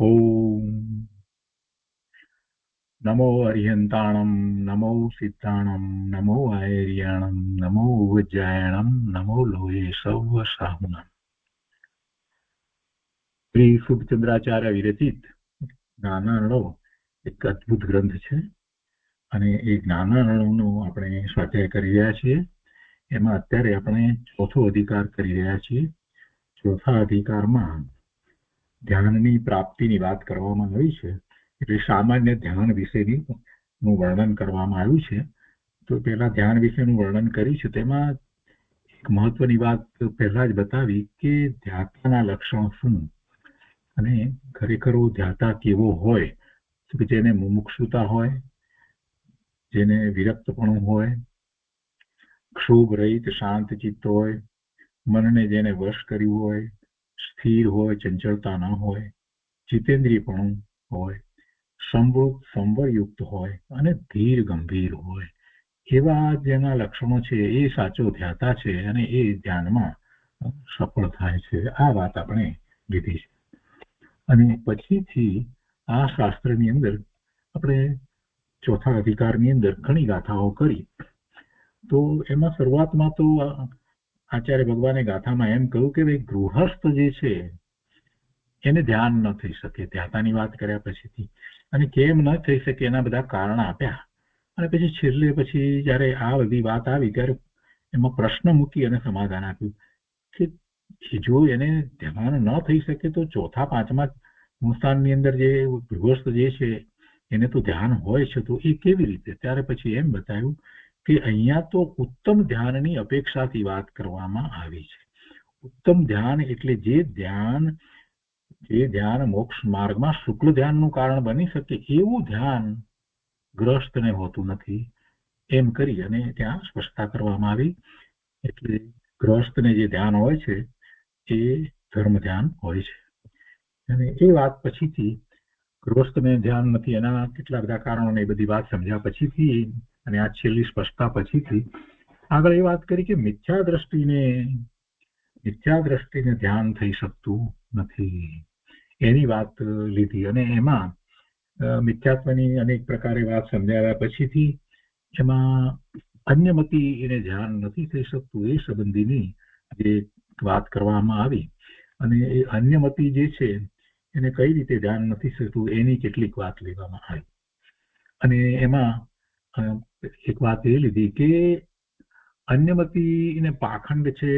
ઓમ નમો અરિહંતાણમ, નમો સિદ્ધાણમ, નમો આયર્યાણમ, નમો ઉજ્જાયણમ, નમો લોહે સૌ સાહુનમ. શ્રી સુખચંદ્રાચાર્ય વિરચિત જ્ઞાનાર્ણવ એક અદ્ભુત ગ્રંથ છે અને એ જ્ઞાનાર્ણવનો આપણે સ્વાધ્યાય કરી રહ્યા છીએ. એમાં અત્યારે આપણે ચોથો અધિકાર કરી રહ્યા છીએ. ચોથા અધિકારમાં ધ્યાનની પ્રાપ્તિની વાત કરવામાં આવી છે. એટલે સામાન્ય ધ્યાન વિશેનું વર્ણન કરવામાં આવ્યું છે. તો પહેલા ધ્યાન વિશેનું વર્ણન કર્યું છે. તેમાં એક મહત્વની વાત પહેલા જ બતાવી કે ધ્યાતાના લક્ષણો શું અને ખરેખર ધ્યાતા કેવો હોય, તો જેને મુમુક્ષુતા હોય, જેને વિરક્તપણું હોય, ક્ષોભ રહિત શાંત ચિત્ત હોય, મનને જેને વશ કર્યું હોય, સ્થિર હોય, ચંચળતા ન હોય, જીતેન્દ્રિયપણું હોય, સંવરયુક્ત હોય અને ધીર ગંભીર હોય, એવા જેના લક્ષણો છે એ સાચો ધ્યાતા છે અને એ ધ્યાનમાં સફળ થાય છે. આ વાત આપણે લીધી છે. અને પછીથી આ શાસ્ત્રની અંદર આપણે ચોથા અધિકારની અંદર ઘણી ગાથાઓ કરી. તો એમાં શરૂઆતમાં તો આચાર્ય ભગવાને ગાથામાં એમ કહ્યું કે ભાઈ ગૃહસ્થ જે છે એને ધ્યાન ન થઈ શકે. ધ્યાતાની વાત કર્યા પછીથી અને કેમ ન થઈ શકે એના બધા કારણ આપ્યા. અને પછી છેલ્લે પછી જયારે આ બધી વાત આવી ત્યારે એમાં પ્રશ્ન મૂકી અને સમાધાન આપ્યું કે જો એને ધ્યાન ન થઈ શકે તો ચોથા પાંચમા સંસ્થાનની અંદર જે ગૃહસ્થ જે છે એને તો ધ્યાન હોય છે, તો એ કેવી રીતે? ત્યારે પછી એમ બતાવ્યું કે અહીંયા તો ઉત્તમ ધ્યાનની અપેક્ષાથી વાત કરવામાં આવી છે. ઉત્તમ ધ્યાન એટલે જે ધ્યાન મોક્ષ માર્ગમાં શુક્લ ધ્યાનનું કારણ બની શકે એવું ધ્યાન ગ્રસ્તને હોતું નથી, એમ કરી અને ત્યાં સ્પષ્ટતા કરવામાં આવી. એટલે ગ્રસ્તને જે ધ્યાન હોય છે એ ધર્મ ધ્યાન હોય છે. અને એ વાત પછીથી ગૃહસ્થને ધ્યાન નથી એના કેટલા બધા કારણો એ બધી વાત સમજ્યા પછીથી અને આ છેલ્લી સ્પષ્ટતા પછીથી આગળ એ વાત કરી કે મિથ્યા દ્રષ્ટિને ધ્યાન થઈ શકતું નથી, એની વાત લીધી. અને એમાં મિથ્યાત્વની અનેક પ્રકારે વાત સમજાવ્યા પછીથી એમાં અન્યમતી એને ધ્યાન નથી થઈ શકતું એ સંબંધીની જે વાત કરવામાં આવી. અને એ અન્યમતી જે છે એને કઈ રીતે ધ્યાન નથી થતું એની કેટલીક વાત લેવામાં આવી. અને એમાં એક વાત એ લીધી કે અન્યમતી ને પાખંડ છે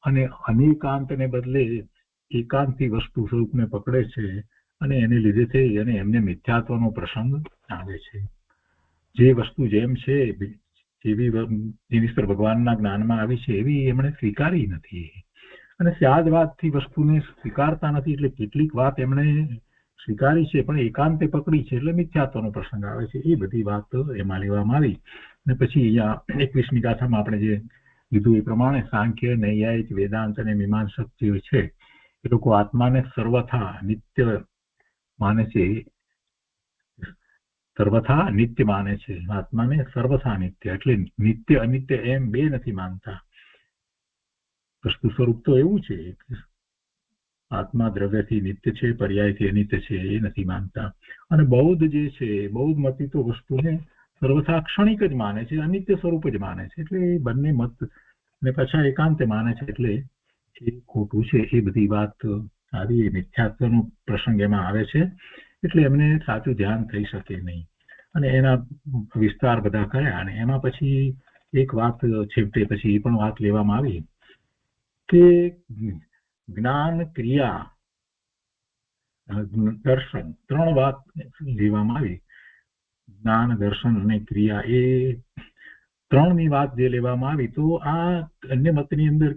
અને અનેકાંતને બદલે એકાંતથી વસ્તુ સ્વરૂપને પકડે છે અને એને લીધે થઈ અને એમને મિથ્યાત્વનો પ્રસંગ આવે છે. જે વસ્તુ જેમ છે જેવી ઈશ્વર ભગવાનના જ્ઞાનમાં આવી છે એવી એમણે સ્વીકારી નથી અને સ્યાદવાદથી વસ્તુને સ્વીકારતા નથી. એટલે કેટલીક વાત એમણે સ્વીકારી છે પણ એકાંતે પકડી છે એટલે મિથ્યાત્વનો પ્રસંગ આવે છે. એ બધી વાત એમાં લેવામાં આવી. અને પછી અહીંયા 21મી ગાથામાં આપણે જે લીધું એ પ્રમાણે સાંખ્ય, નૈયાયિક, વેદાંત અને મીમાંસક જે છે એ લોકો આત્માને સર્વથા નિત્ય માને છે. સર્વથા નિત્ય માને છે આત્માને, સર્વથા નિત્ય. એટલે નિત્ય અનિત્ય એમ બે નથી માનતા. વસ્તુ સ્વરૂપ તો એવું છે આત્મા દ્રવ્યથી નિત્ય છે, પર્યાયથી અનિત્ય છે એ નથી માનતા. અને બૌદ્ધ જે છે, બૌદ્ધ મતી તો વસ્તુને સર્વથા ક્ષણિક જ માને છે, અનિત્ય સ્વરૂપ જ માને છે. એટલે એ બંને મત ને પાછા એકાંતે માને છે એટલે એ ખોટું છે. એ બધી વાત આવી મિથ્યાત્વનો પ્રસંગ એમાં આવે છે. એટલે એમને સાચું ધ્યાન થઈ શકે નહીં અને એના વિસ્તાર બધા કર્યા. અને એમાં પછી એક વાત છેવટે પછી એ પણ વાત લેવામાં આવી કે જ્ઞાન, ક્રિયા, દર્શન ત્રણ વાત લેવામાં આવી. જ્ઞાન, દર્શન અને ક્રિયા એ ત્રણની વાત જે લેવામાં આવી તો આ અન્ય મતની અંદર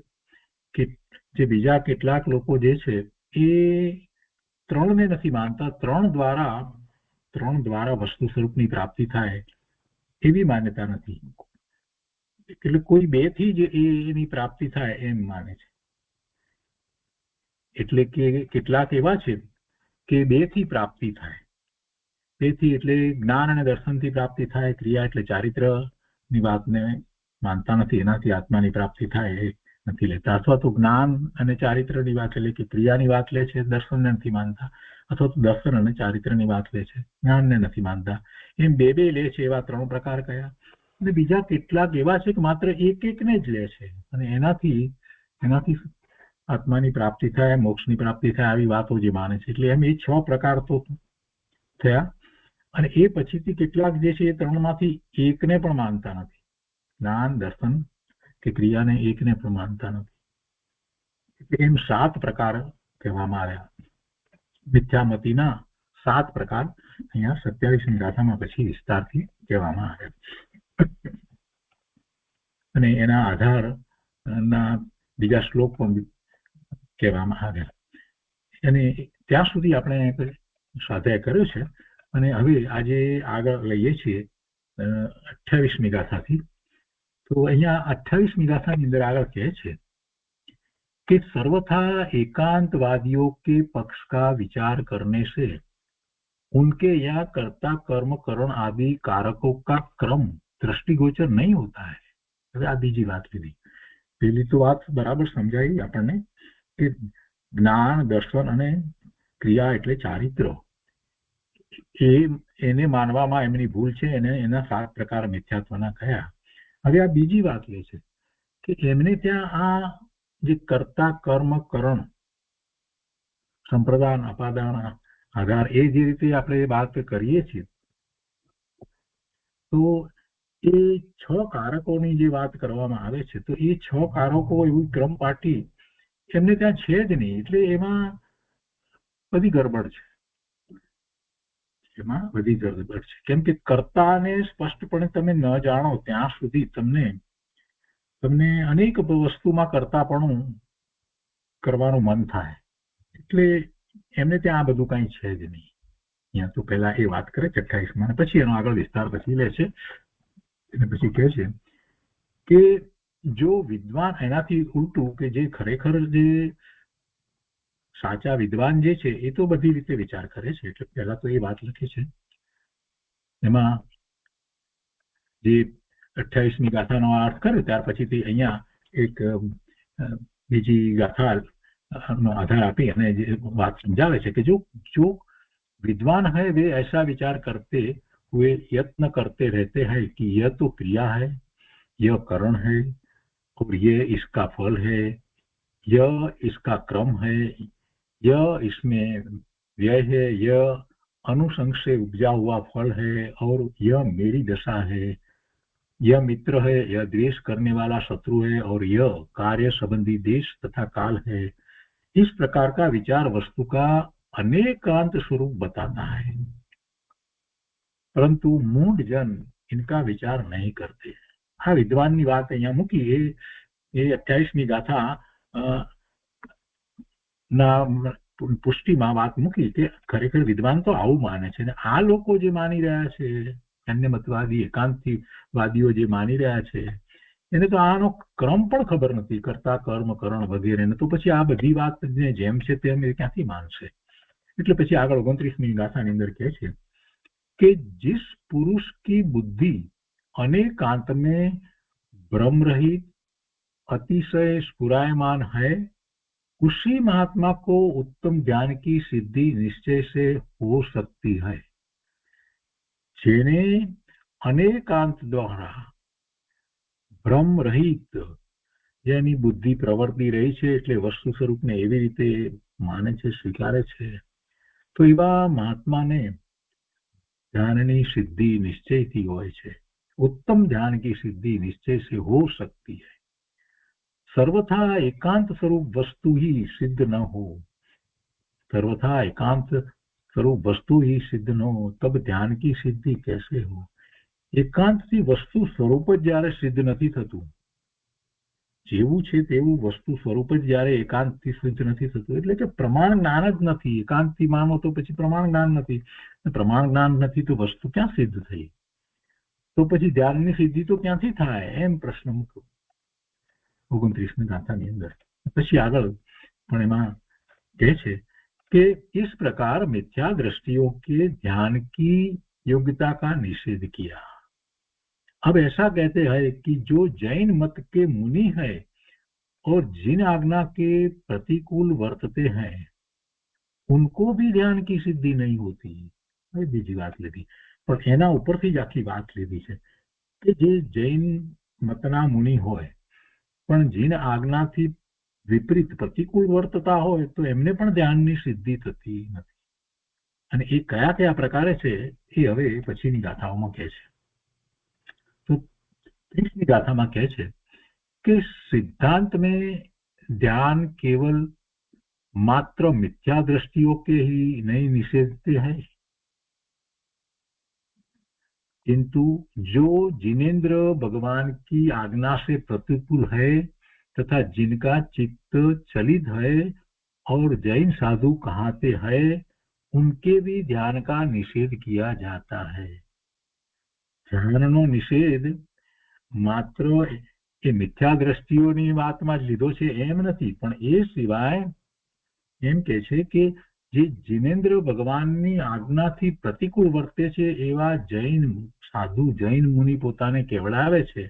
જે બીજા કેટલાક લોકો જે છે એ ત્રણને નથી માનતા. ત્રણ દ્વારા વસ્તુ સ્વરૂપની પ્રાપ્તિ થાય એવી માન્યતા નથી. એટલે કોઈ બે થી જ એની પ્રાપ્તિ થાય એમ માને છે. એટલે કે કેટલાક એવા છે કે બે થી પ્રાપ્તિ થાય. તેથી એટલે જ્ઞાન અને દર્શનથી પ્રાપ્તિ થાય, ક્રિયા એટલે ચારિત્ર ની વાતને માનતા નથી, એનાથી આત્માની પ્રાપ્તિ થાય એ નથી લેતા, અથવા તો જ્ઞાન અને ચારિત્રની વાત એટલે કે ક્રિયાની વાત લે છે, દર્શનને નથી માનતા, અથવા તો દર્શન અને ચારિત્રની વાત લે છે, જ્ઞાનને નથી માનતા. એમ બે લે છે. એવા 3 પ્રકાર કયા. અને બીજા કેટલાક એવા છે કે માત્ર એકને જ લે છે અને એનાથી આત્માની પ્રાપ્તિ થાય, મોક્ષની પ્રાપ્તિ થાય, આવી વાતો જે માને છે. એટલે એમ એ 6 પ્રકાર તો થયા. અને એ પછીથી કેટલાક જે છે એ 3માંથી એકને પણ માનતા નથી. જ્ઞાન, દર્શન કે ક્રિયાને એકને પણ માનતા નથી. એમ 7 પ્રકાર કહેવામાં આવ્યા. મિથ્યામતીના 7 પ્રકાર અહીંયા 27મી ગાથામાં પછી વિસ્તારથી કહેવામાં આવ્યા. અને એના આધારના બીજા શ્લોક પણ કહેવામાં આવ્યા. અને ત્યાં સુધી આપણે સ્વાધ્યાય કર્યો છે. અને હવે આજે આગળ લઈએ છીએ 28મી ગાથાથી. તો અહીંયા 28મી ગાથાની અંદર આગળ કહે છે कि सर्वथा एकांतवादियों के पक्ष का विचार करने से उनके यहाँ कर्ता कर्म करण आदि कारकों का क्रम दृष्टिगोचर नहीं होता है. હવે આ બીજી વાત લીધી. પેલી તો વાત બરાબર સમજાઈ આપણને કે જ્ઞાન, દર્શન અને ક્રિયા એટલે ચારિત્ર, એને માનવામાં એમની ભૂલ છે. એના 7 પ્રકાર મિથ્યાત્વના કયા. હવે આ બીજી વાત લે છે કે એમને ત્યાં આ જે કર્તા કર્મ કરણ સંપ્રદાન અપાદાન આધાર એ જે રીતે આપણે વાત કરીએ છીએ, તો એ 6 કારકોની જે વાત કરવામાં આવે છે, તો એ 6 કારકો એવું ક્રમ પાટી એમને ત્યાં છે જ નહીં. એટલે એમાં બધી ગરબડ છે. કેમ કે કર્તાને સ્પષ્ટપણે તમે ન જાણો ત્યાં સુધી તમને અનેક વસ્તુમાં કર્તાપણું કરવાનું મન થાય. એટલે એમને ત્યાં આ બધું કઈ છે જ નહીં. અહીંયા તો પહેલા એ વાત કરે 28માં, પછી એનો આગળ વિસ્તાર પછી લે છે. અને પછી કહે છે કે જો વિદ્વાન, એનાથી ઉલટું કે જે ખરેખર જે સાચા વિદ્વાન જે છે એ તો બધી રીતે વિચાર કરે છે. એટલે પહેલા તો એ વાત લખે છે. એમાં જે 28મી ગાથાનો અર્થ કર્યો ત્યાર પછીથી અહીંયા એક બીજી ગાથાનો આધાર આપી અને જે વાત સમજાવે છે કે જો विद्वान है वे ऐसा विचार करते हुए यत्न करते रहते हैं कि यह तो क्रिया है, यह करण है और ये इसका फल है, यह इसका क्रम है, यह इसमें व्यय है, यह अनुसंग से उपजा हुआ फल है और यह मेरी दशा है, यह मित्र है, यह द्वेष करने वाला शत्रु है और यह कार्य संबंधी देश तथा काल है. इस प्रकार का विचार वस्तु का अनेकांत स्वरूप बताता है, परंतु मूढ़ जन इनका विचार नहीं करते. આ વિદ્વાનની વાત અહીંયા મૂકી. એ 28મી ગાથા ના પુષ્ટિમાં વાત મૂકી કે ખરેખર વિદ્વાન તો આવું માને છે. ને આ લોકો જે માની રહ્યા છે, અન્યમતવાદી એકાંતિવાદીઓ જે માની રહ્યા છે, એને તો આનો ક્રમ પણ ખબર નથી, કરતા કર્મ કરણ વગેરે. તો પછી આ બધી વાત જેમ છે તેમ ક્યાંથી માનશે. એટલે પછી આગળ 29મી ગાથાની અંદર કહે છે कि जिस पुरुष की बुद्धि अनेकांत में भ्रम रहित अतिशय स्फुरायमान है, उसी महात्मा को उत्तम ज्ञान की सिद्धि निश्चय से हो सकती है. जेने अनेकांत द्वारा भ्रम रहित, જેની બુદ્ધિ પ્રવર્તી રહી છે એટલે વસ્તુ સ્વરૂપને એવી રીતે માને છે, સ્વીકારે છે, તો એવા મહાત્માને ध्यान सिद्धि निश्चय थी होय छे. उत्तम ध्यान की सिद्धि निश्चय से हो सकती है. सर्वथा एकांत स्वरूप वस्तु ही सिद्ध न हो, सर्वथा एकांत स्वरूप वस्तु ही सिद्ध न हो, तब ध्यान की सिद्धि कैसे हो. एकांत થી વસ્તુ સ્વરૂપ જ જ્યારે સિદ્ધ નથી થતું, જેવું છે તેવું વસ્તુ સ્વરૂપ જ જ્યારે એકાંતથી સિદ્ધ નથી થતું, એટલે કે પ્રમાણ જ્ઞાન જ નથી. એકાંતથી માનો તો પછી પ્રમાણ જ્ઞાન નથી, પ્રમાણ જ્ઞાન નથી તો વસ્તુ ક્યાં સિદ્ધ થઈ, તો પછી ધ્યાનની સિદ્ધિ તો ક્યાંથી થાય, એમ પ્રશ્ન મૂક્યો 29મી ગાથાની અંદર. પછી આગળ પણ એમાં કહે છે कि इस प्रकार मिथ्या दृष्टियों के ध्यान की योग्यता का निषेध किया. अब ऐसा कहते हैं कि जो जैन मत के मुनि है और जिन आज्ञा के प्रतिकूल वर्तते हैं उनको भी ध्यान की सिद्धि नहीं होती। હવે બીજી વાત લીધી, પણ એના ઉપરથી જ આખી વાત લીધી છે કે જે જૈન મતના મુનિ હોય પણ જીન આજ્ઞાથી વિપરીત પ્રતિકૂળ વર્તતા હોય તો એમને પણ ધ્યાનની સિદ્ધિ થતી નથી. અને એ કયા કયા પ્રકારે છે એ હવે પછીની ગાથાઓમાં કહે છે. તો 30મી ગાથામાં કહે છે कि सिद्धांत में ध्यान केवल मात्र मिथ्या दृष्टियों के ही नहीं निषेधते हैं, किंतु जो जिनेन्द्र भगवान की आज्ञा से प्रतिकूल है तथा जिनका चित्त चलित है और जैन साधु कहते हैं उनके भी ध्यान का निषेध किया जाता है. ध्यानનો નિષેધ માત્ર એ મિથ્યા દ્રષ્ટિઓની વાતમાં જ લીધો છે એમ નથી, પણ એ સિવાય એમ કે છે કે જે જીનેન્દ્ર ભગવાનની આજ્ઞાથી પ્રતિકૂળ વર્તે છે એવા જૈન સાધુ જૈન મુનિ પોતાને કેવડાવે છે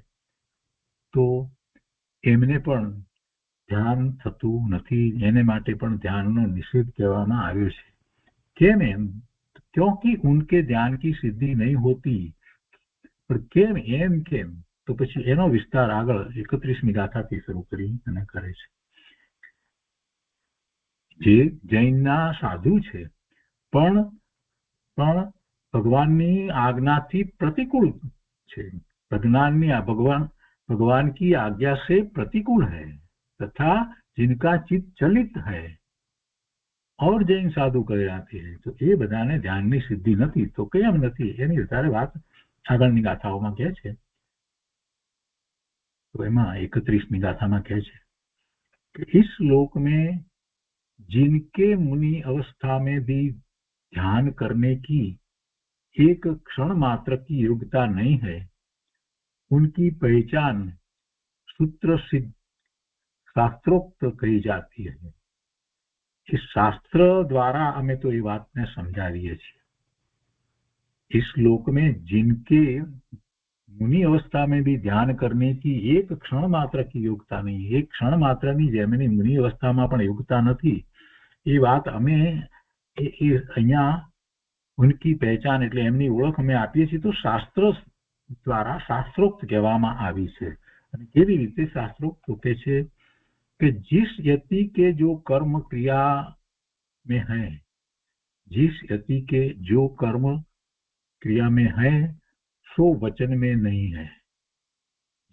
તો એમને પણ ધ્યાન થતું નથી, એને માટે પણ ધ્યાનનો નિષેધ કહેવામાં આવ્યો છે. કેમ એમ? क्योंकि उनके ध्यान की सिद्धि नहीं होती. પણ કેમ એમ કેમ? તો પછી એનો વિસ્તાર આગળ 31મી ગાથાથી શરૂ કરી અને કરે છે. જે જૈનના સાધુ છે પણ ભગવાનની આજ્ઞાથી પ્રતિકૂળ છે, भगवान की आज्ञा से प्रतिकूल है तथा जिनका चित्त चलित है और जैन साधु कहलाते हैं, तो ये बधाने ध्याननी सिद्धि નથી. તો કેમ નથી એની વધારે વાત આગળની ગાથાઓમાં કહે છે. तो एमा 31મી गाथाમાં કહે છે कि इस लोक में जिनके मुनि अवस्था में भी ध्यान करने की एक क्षण मात्र की योग्यता नहीं है, उनकी पहचान सूत्र सिद्ध शास्त्रोक्त कही जाती है. इस शास्त्र द्वारा हमें तो ये बात ने समझावीए छे. इस लोक में जिनके मुनि अवस्था में भी ध्यान करने की एक क्षण मात्र की योग्यता नहीं, एक क्षण मात्र जेमनी मुनि अवस्था में पण योग्यता नहीं, ये बात अमे अहींया उनकी पहचान एटले एमनी ओळख अमे आपीए छीए तो शास्त्र द्वारा शास्त्रोक्त कहेवामां आवी छे. अने केवी रीते शास्त्रोक्त होते छे कि जिस यति के जो कर्म क्रिया में है, जिस यति के जो कर्म क्रिया में है सो वचन में नहीं है.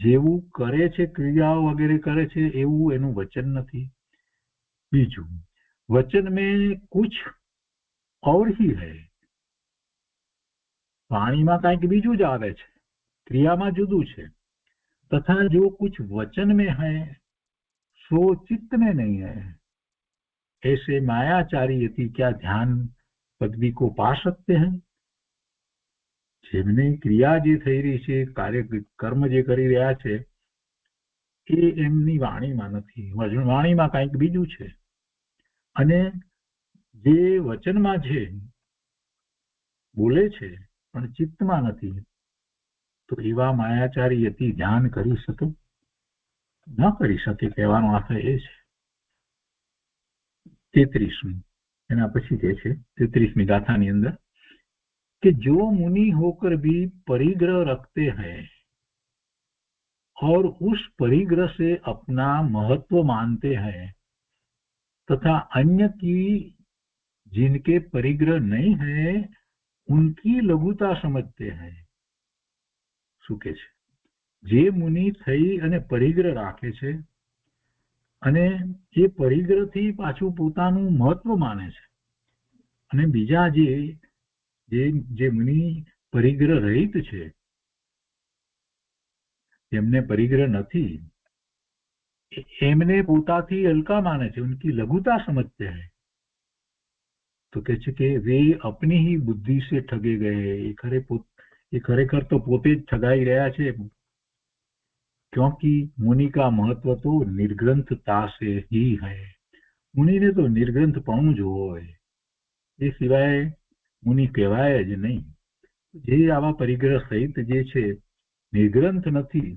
जेवू करे छे क्रियाओ वगैरह करे छे एवू एनु वचन नहीं. बीजू वचन में कुछ और ही है. वाणी में कंईक बीजू ज आवे छे, क्रिया में जुदू छे. तथा जो कुछ वचन में है सो चित्त में नहीं है. ऐसे मायाचारी यति क्या ध्यान पदवी को पा सकते हैं? જેમને ક્રિયા જે થઈ રહી છે, કાર્ય કર્મ જે કરી રહ્યા છે એ એમની વાણીમાં નથી, વાણીમાં કંઈક બીજું છે. અને જે વચનમાં છે બોલે છે પણ ચિત્તમાં નથી, તો એવા માયાચારી યતિ ધ્યાન કરી શકે? ન કરી શકે કહેવાનો અર્થ એ છે. 33મી એના પછી જે છે 33મી ગાથાની અંદર कि जो मुनि होकर भी परिग्रह रखते हैं और उस परिग्रह से अपना महत्व मानते हैं तथा अन्य की जिनके परिग्रह नहीं है उनकी लघुता समझते हैं. શું કહે છે? જે મુનિ થઈ અને પરિગ્રહ રાખે છે અને એ પરિગ્રહથી પાછું પોતાનું મહત્વ માને છે અને બીજા જે મુનિ પરિગ્રહ રહિત છે એમને પરિગ્રહ નથી એમને પોતાથી હલકા માને છે, उनकी लघुता समझते हैं. तो कहे છે કે वे अपनी ही बुद्धि से ठगे गए. ये खरेखर तो पोते ज ठगाई રહ્યા છે, क्योंकि मुनि का महत्व तो निर्ग्रंथता से ही है. मुनि ने तो निर्ग्रंथपणું જ હોય, એ સિવાય मुनि કહેવાય જ નહીં. જે આવા પરિગ્રહ સહિત જે છે નિર્ગ્રંથ નથી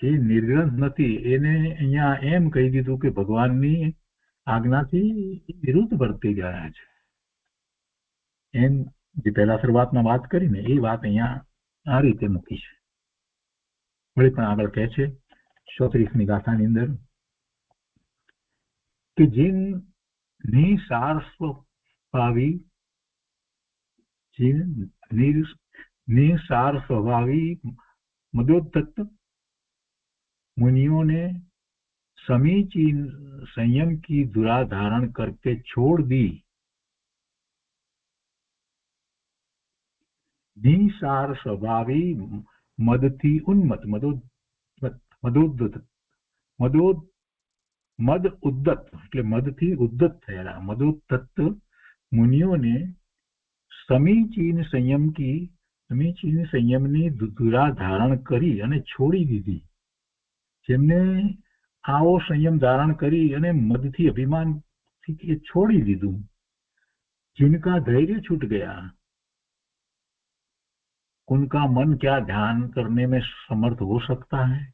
એ નિર્ગ્રંથ નથી, એને અહીંયા એમ કહી દીધું કે ભગવાનની આજ્ઞાથી વિરુદ્ધ વર્તી ગયા છે. એમ જે પહેલા શરૂઆતમાં વાત કરીને એ વાત અહીંયા આ રીતે મૂકી છે. વળી પણ આગળ કહે છે 34મી ગાથાની અંદર કે જીન નિસાર સ્વભાવી निसार स्वभावी मदोत्तत मुनियों ने समीची संयम की धुरा धारण करके छोड़ दी. निसार स्वभावी मदથી उन्मत મદ ઉદ્દત એટલે મદથી ઉદ્દત થયેલા મદોત્તત મુનિઓને સમીચીન સંયમની ધુરા ધારણ કરી અને છોડી દીધી. જેમને આવો સંયમ ધારણ કરી અને મદથી અભિમાનથી છોડી દીધું. जिनका धैर्य छूट गया, उनका मन क्या ध्यान करने में समर्थ हो सकता है?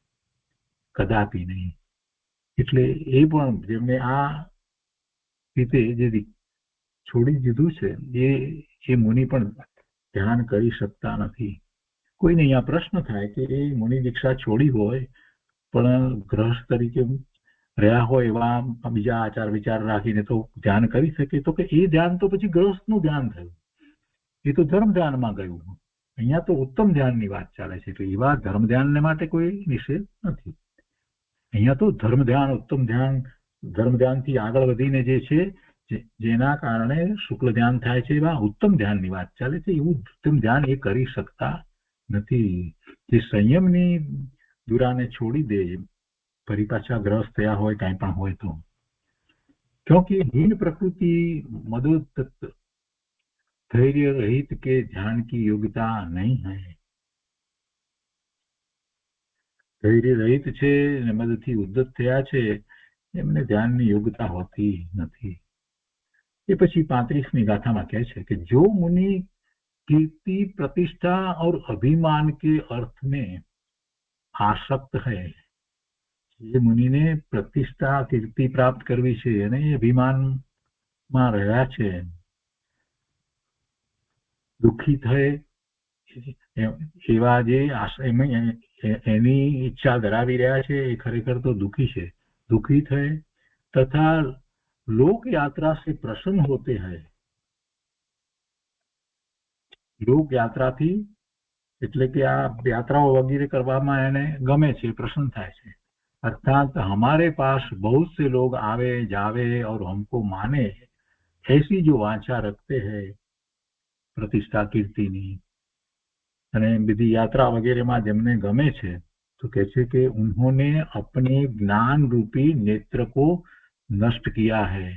कदापि नहीं. એટલે એ પણ જેમને આ રીતે જે છોડી દીધું છે એ મુનિ પણ ધ્યાન કરી શકતા નથી. કોઈને અહીંયા પ્રશ્ન થાય કે એ મુનિ દીક્ષા છોડી હોય પણ ગ્રહસ્થ તરીકે રહ્યા હોય એવા બીજા આચાર વિચાર રાખીને તો ધ્યાન કરી શકે, તો કે એ ધ્યાન તો પછી ગ્રહસ્થનું ધ્યાન થયું, એ તો ધર્મ ધ્યાનમાં ગયું. અહીંયા તો ઉત્તમ ધ્યાનની વાત ચાલે છે, એટલે એવા ધર્મ ધ્યાનને માટે કોઈ નિષેધ નથી. અહીંયા તો ધર્મ ધ્યાન, ઉત્તમ ધ્યાન, ધર્મ ધ્યાનથી આગળ વધીને જે છે જેના કારણે શુક્લ ધ્યાન થાય છે એવા ઉત્તમ ધ્યાનની વાત ચાલે છે. એવું ઉત્તમ ધ્યાન એ કરી શકતા નથી. જે સંયમની દુરાને છોડી દે, ફરી પાછા ગ્રસ્ત થયા હોય કાંઈ પણ હોય તો. क्योंकि हीन प्रकृति मदोत्तत धैर्य रहित के ध्यान की योग्यता नहीं है. ધૈર્ય રહિત છે ને મદથી ઉદ્ધત થયા છે, એમને ધ્યાનની યોગ્યતા હોતી નથી. એ પછી 35મી ગાથામાં કહે છે કે જો मुनि कीर्ति प्रतिष्ठा और अभिमान के अर्थ में आसक्त है, જે મુનિને પ્રતિષ્ઠા કીર્તિ પ્રાપ્ત કરવી છે અને અભિમાનમાં રહ્યા છે, દુઃખી થાય એવા જે એની ઈચ્છા ધરાવી રહ્યા છે એ ખરેખર તો દુઃખી છે. દુઃખી થાય તથા લોક યાત્રા से प्रसन्न होते हैं. લોક યાત્રાથી એટલે કે આ યાત્રાઓ વગેરે કરવામાં એને ગમે છે, પ્રસન્ન થાય છે. अर्थात हमारे पास बहुत से लोग आवे जावे और हमको माने, ऐसी जो वांछा रखते हैं प्रतिष्ठा कीर्तिनी અને બીજી યાત્રા વગેરેમાં જેમને ગમે છે તો કહે છે કે उन्होंने अपने ज्ञान रूपी नेत्र को नष्ट किया है.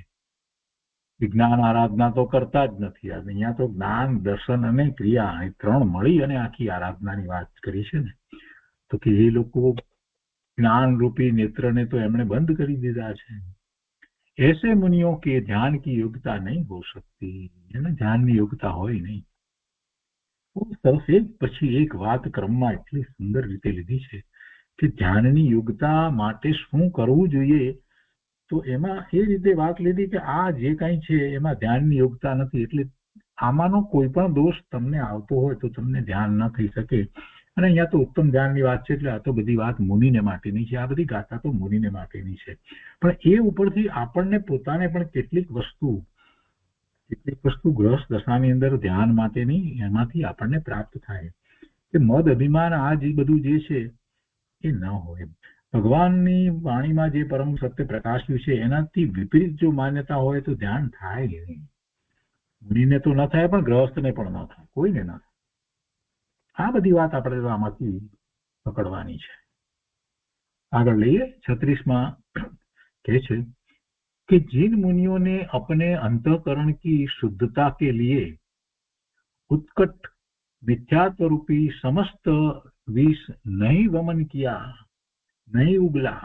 વિજ્ઞાન આરાધના તો કરતા જ નથી. અહીંયા તો જ્ઞાન, દર્શન અને ક્રિયા એ ત્રણ મળી અને આખી આરાધનાની વાત કરી છે ને, તો કે એ લોકો ज्ञान रूपी नेत्र ने तो एमने बंद कर दीदा है. ऐसे मुनियों के ध्यान की योग्यता नहीं हो सकती. ध्यान की योग्यता हो ही नहीं. तरफ एक પછી એક વાત ક્રમમાં એટલી સુંદર રીતે લીધી છે કે ધ્યાનની યોગ્યતા માટે શું કરવું જોઈએ, તો એમાં એ રીતે વાત લીધી કે આ જે કંઈ છે એમાં ધ્યાનની યોગ્યતા નથી, એટલે આમાંનો કોઈ પણ દોષ તમને આવતો હોય તો તમને ધ્યાન ન થઈ શકે. અને અહીંયા તો ઉત્તમ ધ્યાનની વાત છે એટલે આ તો બધી વાત મુનિને માટેની છે, આ બધી ગાથા તો મુનિને માટેની છે. પણ એ ઉપરથી આપણને પોતાને પણ કેટલીક વસ્તુ ગ્રસ્ત દશાની અંદર ધ્યાન માટેની એમાંથી આપણને પ્રાપ્ત થાય કે મદ અભિમાન આ જે બધું જે છે એ ન હોય. ભગવાનની વાણીમાં જે પરમ સત્ય પ્રકાશ્યું છે એનાથી વિપરીત જો માન્યતા હોય તો ધ્યાન થાય નહીં. મુનિને તો ન થાય, પણ ગ્રહસ્થને પણ ન થાય, કોઈને ન થાય. આ બધી વાત આપણે આમાંથી પકડવાની છે. આગળ લઈએ 36માં કહે છે कि जिन मुनियों ने अपने अंतःकरण की शुद्धता के लिए उत्कट मिथ्यात्व रूपी समस्त विष नहीं वमन किया, नहीं उगला,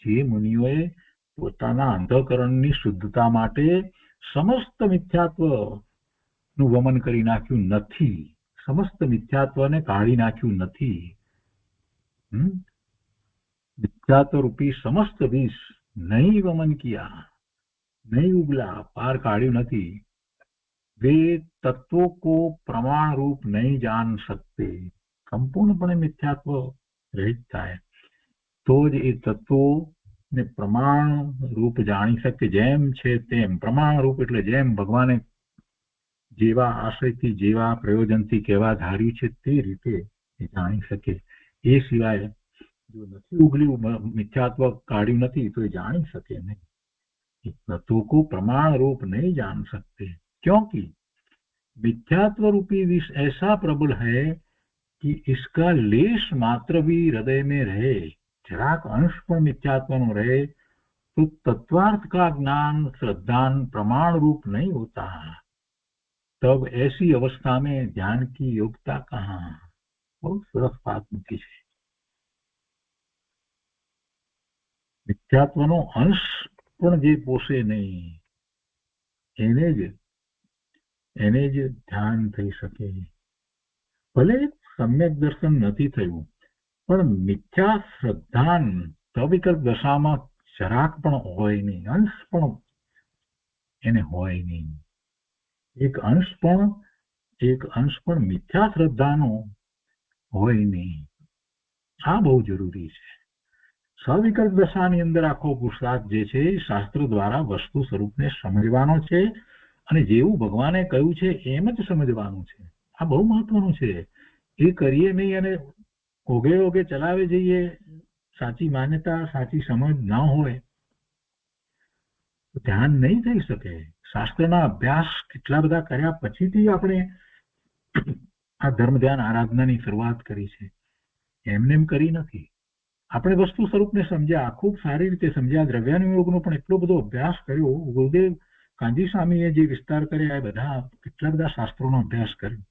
જે મુનિઓએ પોતાના અંતઃકરણની શુદ્ધતા માટે સમસ્ત મિથ્યાત્વનું વમન કરી નાખ્યું નથી, સમસ્ત મિથ્યાત્વને કાઢી નાખ્યું નથી, मिथ्यात्व रूपी समस्त विष नहीं वमन किया, नहीं उगला, पार काढ़्યું નથી, वे तत्वों को प्रमाण रूप नहीं जान सकते. संपूर्णपणे मिथ्यात्व रहित થાય તો જ એ તત્વો ને પ્રમાણ રૂપ જાણી શકે. જેમ છે તેમ પ્રમાણ રૂપ એટલે જેમ ભગવાને જેવા આશયથી જેવા પ્રયોજનથી કેવા ધાર્યું છે તે રીતે એ જાણી શકે. એ સિવાય જો નથી ઉગલ્યું, મિથ્યાત્વ કાઢ્યું નથી તો એ જાણી શકે નહીં. तत्वों को प्रमाण रूप नहीं जान सकते, क्योंकि मिथ्यात्व रूपी विष ऐसा प्रबल है कि इसका लेश मात्र भी हृदय में रहे, જરાક અંશ પણ મિથ્યાત્વનો રહે तो तत्वार्थ का ज्ञान श्रद्धान प्रमाण रूप नहीं होता. तब ऐसी अवस्था में ध्यान की योग्यता कहाँ. बहुत सरस बात મૂકી છે. મિથ્યાત્વનો અંશ પણ જે પોષે નહીં એને જ ધ્યાન થઈ શકે. ભલે સમ્યક દર્શન નથી થયું પણ મિથ્યા શ્રદ્ધાન સવિકલ્પ દશામાં જરાક પણ હોય નહીં, અંશ પણ એને હોય નહીં. એક અંશ પણ મિથ્યા શ્રદ્ધાનો હોય નહીં. આ બહુ જરૂરી છે. સવિકલ્પ દશાની અંદર આખો પુરુષાર્થ જે છે શાસ્ત્ર દ્વારા વસ્તુ સ્વરૂપને સમજવાનો છે અને જેવું ભગવાને કહ્યું છે એમ જ સમજવાનું છે. આ બહુ મહત્વનું છે. એ કરીએ નહીં અને ઓગે ઓગે ચલાવે જઈએ, સાચી માન્યતા સાચી સમજ ના હોય તો ધ્યાન નહીં થઈ શકે. શાસ્ત્રના અભ્યાસ કેટલા બધા કર્યા પછીથી આપણે આ ધર્મ ધ્યાન આરાધનાની શરૂઆત કરી છે, એમને એમ કરી નથી. આપણે વસ્તુ સ્વરૂપને સમજ્યા, ખૂબ સારી રીતે સમજ્યા. દ્રવ્યાનુયોગનો પણ એટલો બધો અભ્યાસ કર્યો. ગુરુદેવ કાંજી સ્વામીએ જે વિસ્તાર કર્યા એ બધા કેટલા બધા શાસ્ત્રોનો અભ્યાસ કર્યો.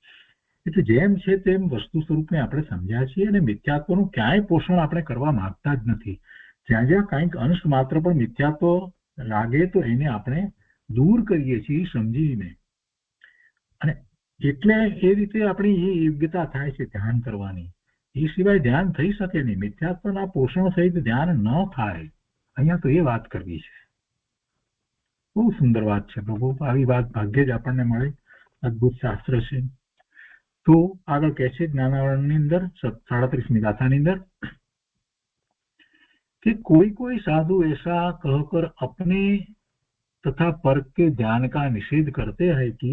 એટલે જેમ છે તેમ વસ્તુ સ્વરૂપને આપણે સમજ્યા છીએ અને મિથ્યાત્વનું ક્યાંય પોષણ આપણે કરવા માંગતા જ નથી. જ્યાં જ્યાં કંઈક અંશ માત્ર પણ મિથ્યાત્વ લાગે તો એને આપણે દૂર કરીએ છીએ સમજીને. અને એટલે એ રીતે આપણી એ યોગ્યતા થાય છે ધ્યાન કરવાની. એ સિવાય ધ્યાન થઈ શકે નહીં. મિથ્યાત્વના પોષણ સહિત ધ્યાન ન થાય. અહીંયા તો એ વાત કરવી છે. બહુ સુંદર વાત છે પ્રભુ. આવી વાત ભાગ્યે જ આપણને મળે. અદભુત શાસ્ત્ર છે. तो आगे कैसे ज्ञानावरण अंदर 37वीं गाथा अंदर कि कोई साधु ऐसा कहकर अपने तथा पर के ध्यान का निषेध करते हैं कि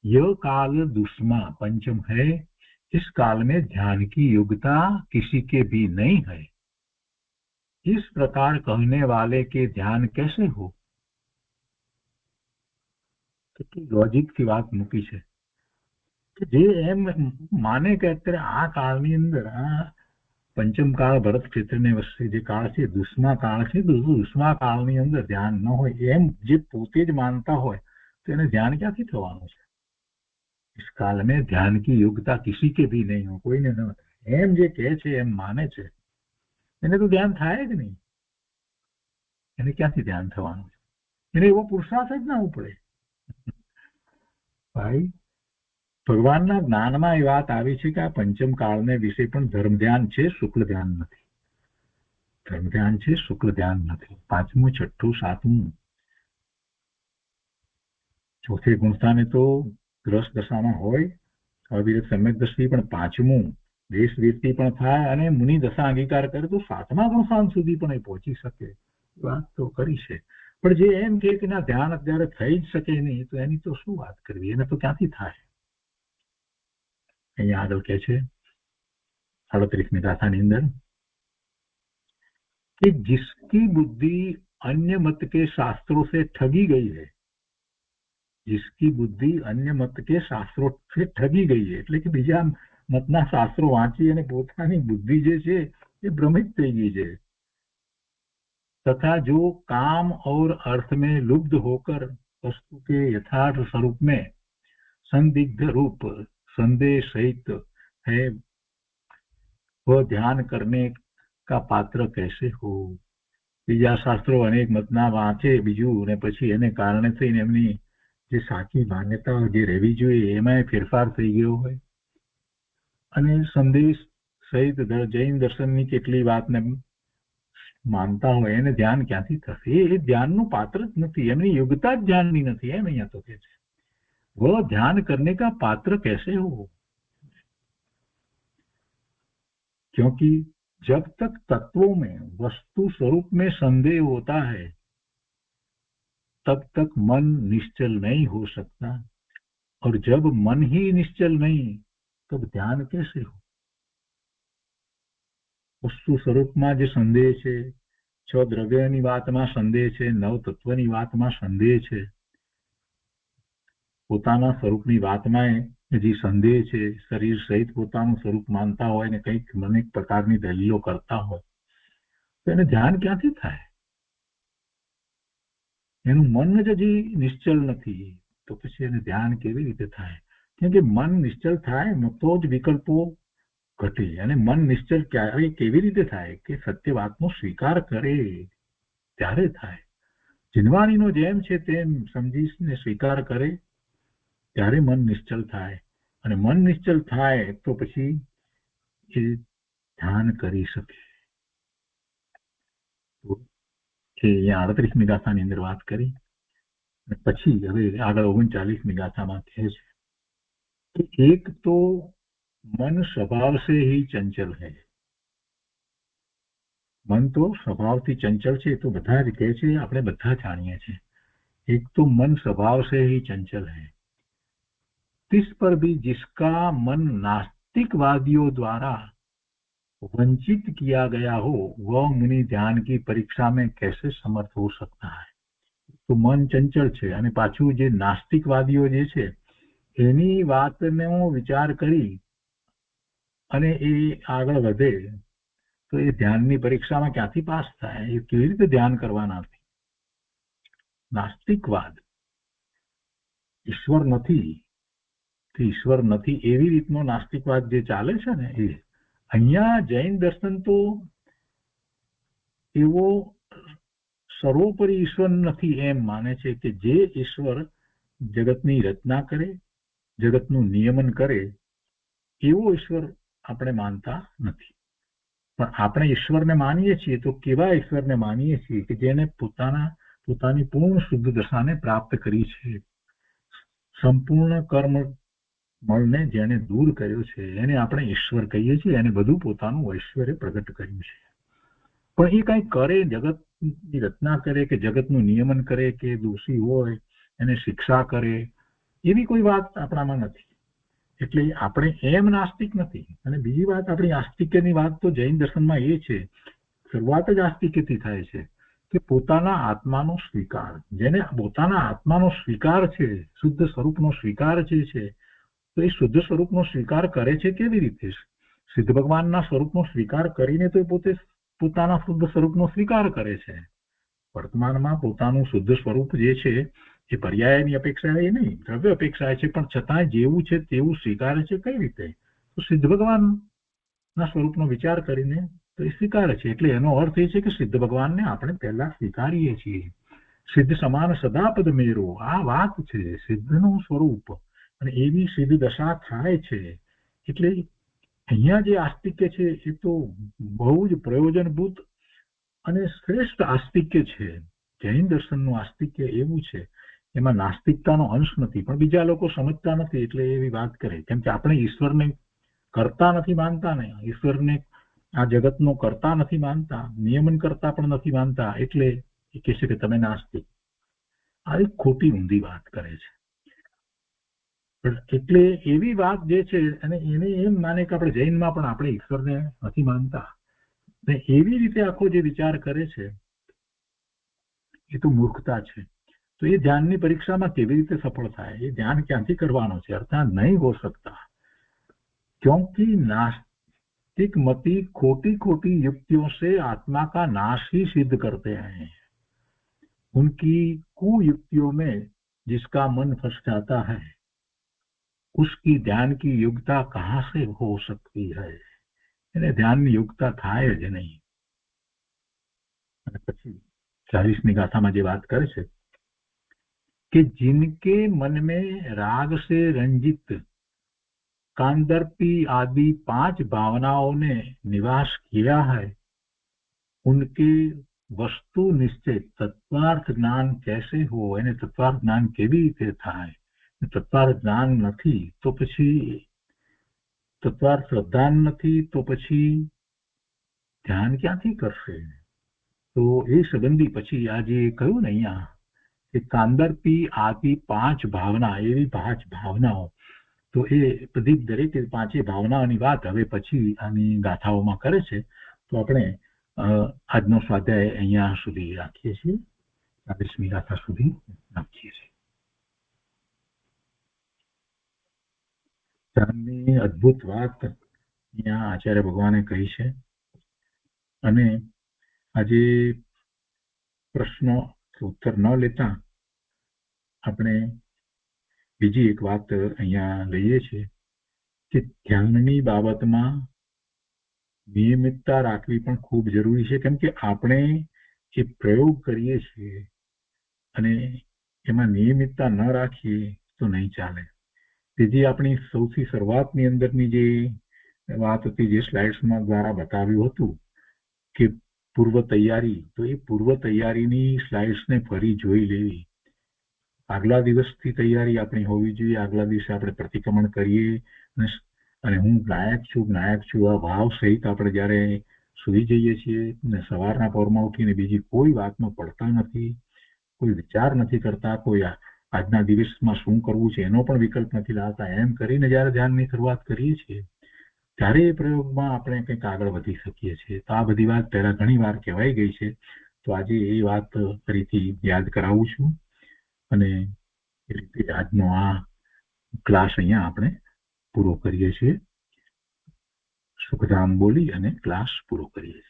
यह काल दुष्मा पंचम है, इस काल में ध्यान की योग्यता किसी के भी नहीं है. इस प्रकार कहने वाले के ध्यान कैसे हो. लॉजिक की बात મૂકી છે. જે એમ માને કે અત્યારે આ કાળની અંદર આ પંચમ કાળ ભરત ક્ષેત્રને વચ્ચે જે કાળ છે દુષ્મા કાળ છે, દુષ્મા કાળની અંદર ધ્યાન ન હોય એમ જે પોતે જ માનતા હોય તો એને ધ્યાન ક્યાંથી થવાનું છે. इस काल में ध्यान की योग्यता किसी के भी नहीं हो, कोઈને ન થાય. એમ જે કહે છે એમ માને છે એને તો ધ્યાન થાય જ નહીં. એને ક્યાંથી ધ્યાન થવાનું છે. એને એવો પુરુષાર્થ જ ના ઉપડે. ભાઈ ભગવાનના જ્ઞાનમાં એ વાત આવી છે કે આ પંચમ કાળને વિશે પણ ધર્મ ધ્યાન છે, શુક્લ ધ્યાન નથી. ધર્મ ધ્યાન છે, શુક્લ ધ્યાન નથી. પાંચમું, છઠ્ઠું, સાતમું, ચોથે ગુણસ્થાને તો ગ્રસ દશામાં હોય અવિરત સમ્યક દ્રષ્ટિ, પણ પાંચમું દેશ વૃત્તિ પણ થાય અને મુનિ દશા અંગીકાર કરે તો સાતમા ગુણસ્થાન સુધી પણ એ પહોંચી શકે. વાત તો કરી છે. પણ જે એમ કે ના ધ્યાન અત્યારે થઈ જ શકે નહીં તો એની તો શું વાત કરવી. એને તો ક્યાંથી થાય. અહીંયા આગળ કહે છે 38वीं गाथाની અંદર कि जिसकी बुद्धि अन्य मत के शास्त्रों से ठगी गई है, जिसकी बुद्धि अन्य मत के शास्त्रों से ठगी गई है એટલે કે બીજા મતના શાસ્ત્રો વાંચી અને પોતાની બુદ્ધિ જે છે એ ભ્રમિત થઈ ગઈ છે. तथा जो काम और अर्थ में लुब्ध होकर वस्तु के यथार्थ स्वरूप में संदिग्ध रूप संदेह सहित है, वह ध्यान करने का पात्र कैसे हो. બીજા શાસ્ત્રો અનેક મતના વાંચે બીજું અને પછી એને કારણે થઈને એમની જે સાચી માન્યતાઓ જે રહેવી જોઈએ એમાં ફેરફાર થઈ ગયો હોય અને સંદેશ સહિત જૈન દર્શનની કેટલી વાતને માનતા હોય એને ધ્યાન ક્યાંથી થશે? એ ધ્યાનનું પાત્ર જ નથી, એમની યોગ્યતા જ ધ્યાનની નથી, એમ અહીંયા તો કે છે वो ध्यान करने का पात्र कैसे हो, क्योंकि जब तक तत्वों में वस्तु स्वरूप में संदेह होता है तब तक मन निश्चल नहीं हो सकता, और जब मन ही निश्चल नहीं तब ध्यान कैसे हो? वस्तु स्वरूपમાં જે સંદેહ છે, છ દ્રવ્યની વાતમાં સંદેહ છે, નવ તત્વની વાતમાં સંદેહ છે, પોતાના સ્વરૂપની વાતમાં જે સંદેહ છે, શરીર સહિત પોતાનું સ્વરૂપ માનતા હોય ને કંઈક અનેક પ્રકારની દલીલો કરતા હોય તો એને ધ્યાન ક્યાંથી થાય? એનું મન જ હજી નિશ્ચલ નથી તો પછી એને ધ્યાન કેવી રીતે થાય? કેમ કે મન નિશ્ચલ થાય તો જ વિકલ્પો ઘટે, અને મન નિશ્ચલ ક્યારે કેવી રીતે થાય? કે સત્ય વાતનો સ્વીકાર કરે ત્યારે થાય. જીનવાણીનો જેમ છે તેમ સમજીને સ્વીકાર કરે ત્યારે મન નિશ્ચલ થાય, અને મન નિશ્ચલ થાય તો પછી એ ધ્યાન કરી શકે. કે અહીંયા 38મી ગાથાની અંદર વાત કરી, પછી હવે આગળ 39મી ગાથામાં કહે છે કે એક તો मन स्वभाव से ही चंचल है. मन तो स्वभावથી चंचल છે તો બધા જ કહે છે, આપણે બધા જાણીએ છીએ. एक तो मन स्वभाव से ही चंचल है, इस पर भी जिसका मन नास्तिकवादियों द्वारा वंचित किया गया हो वह मुनि ध्यान की परीक्षा में कैसे समर्थ हो सकता है? तो मन चंचल છે અને પાછું જે નાસ્તિકવાદીઓ જે છે એની વાતનો વિચાર કરી અને એ આગળ વધે તો એ ધ્યાનની પરીક્ષામાં ક્યાંથી પાસ થાય? એ કેવી રીતે ધ્યાન કરવાના? નાસ્તિકવાદ, ઈશ્વર નથી, ઈશ્વર નથી એવી રીતનો નાસ્તિકવાદ જે ચાલે છે ને, એ અહીંયા જૈન દર્શન તો એવો સર્વોપરી ઈશ્વર નથી એમ માને છે કે જે ઈશ્વર જગતની રચના કરે, જગતનું નિયમન કરે એવો ઈશ્વર આપણે માનતા નથી. પણ આપણે ઈશ્વરને માનીએ છીએ તો કેવા ઈશ્વરને માનીએ છીએ કે જેને પોતાની પૂર્ણ શુદ્ધ દશાને પ્રાપ્ત કરી છે, સંપૂર્ણ કર્મ મળને જેને દૂર કર્યો છે એને આપણે ઈશ્વર કહીએ છીએ, એને બધું પોતાનું ઐશ્વર્ય પ્રગટ કર્યું છે. પણ એ કંઈ કરે, જગતની રચના કરે કે જગતનું નિયમન કરે કે દોષી હોય એને શિક્ષા કરે એવી કોઈ વાત આપણામાં નથી. એટલે આપણે એમ નાસ્તિક નથી. અને બીજી વાત, આપણી આસ્તિક્યની વાત તો જૈન દર્શનમાં એ છે, શરૂઆત જ આસ્તિક્યથી થાય છે કે પોતાના આત્માનો સ્વીકાર. જેને પોતાના આત્માનો સ્વીકાર છે, શુદ્ધ સ્વરૂપનો સ્વીકાર જે છે, તો એ શુદ્ધ સ્વરૂપનો સ્વીકાર કરે છે કેવી રીતે? સિદ્ધ ભગવાનના સ્વરૂપનો સ્વીકાર કરીને તો પોતે પોતાના શુદ્ધ સ્વરૂપનો સ્વીકાર કરે છે. વર્તમાનમાં પોતાનું શુદ્ધ સ્વરૂપ જે છે એ પર્યાયની અપેક્ષા એ નહીં, દ્રવ્ય અપેક્ષા છે, પણ છતાંય જેવું છે તેવું સ્વીકારે છે. કઈ રીતે? તો સિદ્ધ ભગવાનના સ્વરૂપનો વિચાર કરીને તો એ સ્વીકારે છે. એટલે એનો અર્થ એ છે કે સિદ્ધ ભગવાનને આપણે પહેલા સ્વીકારીએ છીએ. સિદ્ધ સમાન સદાપદ મેરો, આ વાત છે સિદ્ધનું સ્વરૂપ, અને એવી સિદ્ધ દશા થાય છે. એટલે અહીંયા જે આસ્તિક્ય છે એ તો બહુ જ પ્રયોજનભૂત અને શ્રેષ્ઠ આસ્તિક્ય છે. જૈન દર્શનનું આસ્તિક્ય એવું છે, એમાં નાસ્તિકતાનો અંશ નથી. પણ બીજા લોકો સમજતા નથી એટલે એવી વાત કરે. કેમ કે આપણે ઈશ્વરને કરતા નથી માનતા ને, ઈશ્વરને આ જગતનો કરતા નથી માનતા, નિયમન કરતા પણ નથી માનતા, એટલે એ કહે છે કે તમે નાસ્તિક. આ એક ખોટી ઊંધી વાત કરે છે. એટલે એવી વાત જે છે, અને એને એમ માને કે આપણે જૈનમાં પણ આપણે ઈશ્વરને નથી માનતા, ને એવી રીતે આખો જે વિચાર કરે છે એ તો મૂર્ખતા છે. તો એ ધ્યાનની પરીક્ષામાં કેવી રીતે સફળ થાય? એ ધ્યાન ક્યાંથી કરવાનો છે? અર્થાત નહીં હો सकता, क्योंकि नास्तिक मती खोटी खोटी युक्तियों से आत्मा का नाश ही सिद्ध करते हैं. उनकी कुयुक्तियों में जिसका मन फंस जाता है उसकी ध्यान की योग्यता कहाँ से हो सकती है? એને ધ્યાનની યોગ્યતા થાય જ નહીં. અને પછી 40મી ગાથામાં જે વાત કરે છે कि जिनके मन में राग से रंजित कांदर्पी आदि 5 भावनाओं ने निवास किया है उनके वस्तु निश्चित तत्वार्थ ज्ञान कैसे हो એને તત્વાર્થ જ્ઞાન કેવી રીતે થાય? તત્વાર્થ જ્ઞાન નથી તો પછી તત્વાર્થ શ્રદ્ધા નથી તો પછી ધ્યાન ક્યાંથી કરશે? તો એ સંબંધી પછી આજે કહ્યું ને અહીંયા કે કાંદર્પી આદિ 5 ભાવના, એવી 5 ભાવનાઓ, તો એ બધી દરેક 5 ભાવનાઓની વાત હવે પછી આની ગાથાઓમાં કરે છે. તો આપણે આજનો સ્વાધ્યાય અહીંયા સુધી રાખીએ છીએ, 40મી ગાથા સુધી રાખીએ છીએ. ધ્યાનની અદ્ભુત વાત અહીંયા આચાર્ય ભગવાને કહી છે. અને આજે પ્રશ્નો ઉત્તર ન લેતા આપણે બીજી એક વાત અહીંયા લઈએ છીએ કે ધ્યાનની બાબતમાં નિયમિતતા રાખવી પણ ખૂબ જરૂરી છે. કેમ કે આપણે જે પ્રયોગ કરીએ છીએ અને એમાં નિયમિતતા ન રાખીએ તો નહીં ચાલે. તેથી આપણી સૌથી શરૂઆતની અંદરની જે વાત હતી, જે સ્લાઇડ્સમાં દ્વારા બતાવ્યું હતું કે પૂર્વ તૈયારી, તો એ પૂર્વ તૈયારીની સ્લાઇડ્સને ફરી જોઈ લેવી. આગલા દિવસથી તૈયારી આપણી હોવી જોઈએ. આગલા દિવસે આપણે પ્રતિક્રમણ કરીએ અને હું જ્ઞાયક છું આ ભાવ સહિત આપણે જ્યારે સૂઈ જઈએ છીએ ને સવારના પહોરમાં ઉઠીને બીજી કોઈ વાતમાં પડતા નથી, કોઈ વિચાર નથી કરતા, કોઈ આજના દિવસમાં શું કરવું છે એનો પણ વિકલ્પ નથી લાવતા, એમ કરીને જ્યારે ધ્યાનની શરૂઆત કરીએ છીએ ત્યારે એ પ્રયોગમાં આપણે કંઈક આગળ વધી શકીએ છીએ. તો આ બધી વાત પહેલા ઘણી વાર કહેવાઈ ગઈ છે, તો આજે એ વાત ફરીથી યાદ કરાવું છું. અને એ રીતે આજનો આ ક્લાસ અહીંયા આપણે પૂરો કરીએ છીએ. સુખધામ બોલી અને ક્લાસ પૂરો કરીએ છીએ.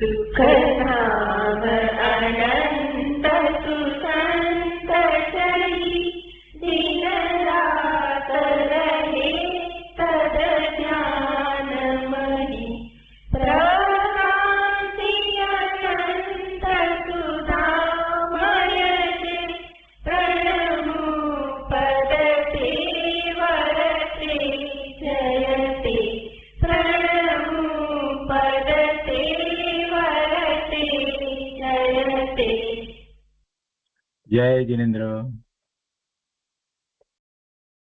સુખધામ અનંત સુસંત ચરી દિન રાત રહે તદ ધ્યાન મહી પ્રકાશિ અનંત સુધામય પ્રણમો પદતે વરતે જયતે પ્રણમો પદતે જય જિનેન્દ્ર.